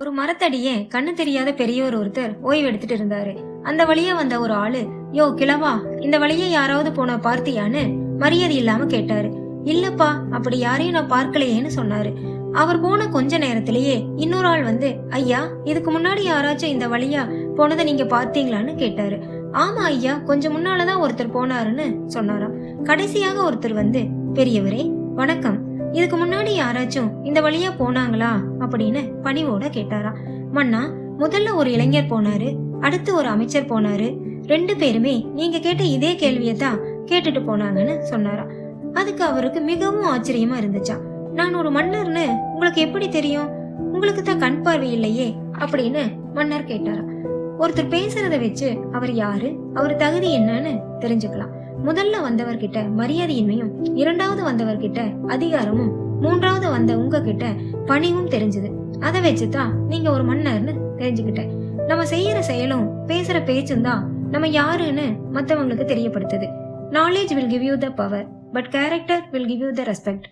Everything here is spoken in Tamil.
ஒரு மரத்தடியே கண்ணு தெரியாத பெரியவர் ஒருத்தர் ஓய்வு எடுத்துட்டு இருந்தாரு. அந்த வழியா வந்த ஒரு ஆளு, யோ கிழவா, இந்த வழியா யாராவது போன பார்த்தியான்னு மரியாதை இல்லாம கேட்டாரு. இல்லப்பா, அப்படி யாரையும் நான் பார்க்கலையேன்னு சொன்னாரு. அவர் போன கொஞ்ச நேரத்திலேயே இன்னொரு ஆள் வந்து, ஐயா, இதுக்கு முன்னாடி யாராச்சும் இந்த வழியா போனதை நீங்க பார்த்தீங்களான்னு கேட்டாரு. ஆமா ஐயா, கொஞ்சம் முன்னாலதான் ஒருத்தர் போனாருன்னு சொன்னாராம். கடைசியாக ஒருத்தர் வந்து, பெரியவரே வணக்கம், இதுக்கு முன்னாடி யாராச்சும் இந்த வழியா போனாங்களா அப்படின்னு பணிவோட கேட்டாராம். மன்னா, முதல்ல ஒரு இளைஞர் போனாரு, அடுத்து ஒரு அமைச்சர் போனாரு. 2 பேருமே நீங்க கேட்ட இதே கேள்வியத்தான் கேட்டுட்டு போனாங்கன்னு சொன்னாராம். அதுக்கு அவருக்கு மிகவும் ஆச்சரியமா இருந்துச்சா. நான் ஒரு மன்னர்னு உங்களுக்கு எப்படி தெரியும்? உங்களுக்கு தான் கண் பார்வை இல்லையே அப்படின்னு மன்னர் கேட்டாராம். ஒருத்தர் பேசுறத வச்சு அவர் யாரு, அவர் தகுதி என்னன்னு தெரிஞ்சுக்கலாம். முதல்ல வந்தவர்கிட்ட மரியாதையின்மையும், 2வது வந்தவர்கிட்ட அதிகாரமும், 3வது வந்த உங்ககிட்ட பணிவும் தெரிஞ்சது. அதை வச்சுதான் நீங்க ஒரு மன்னர்னு தெரிஞ்சுக்கிட்டேன். நம்ம செய்யற செயலும் பேசுற பேச்சும் தான் நம்ம யாருன்னு மத்தவங்களுக்கு தெரியப்படுத்துது. Knowledge will give you the power, but character will give you the respect.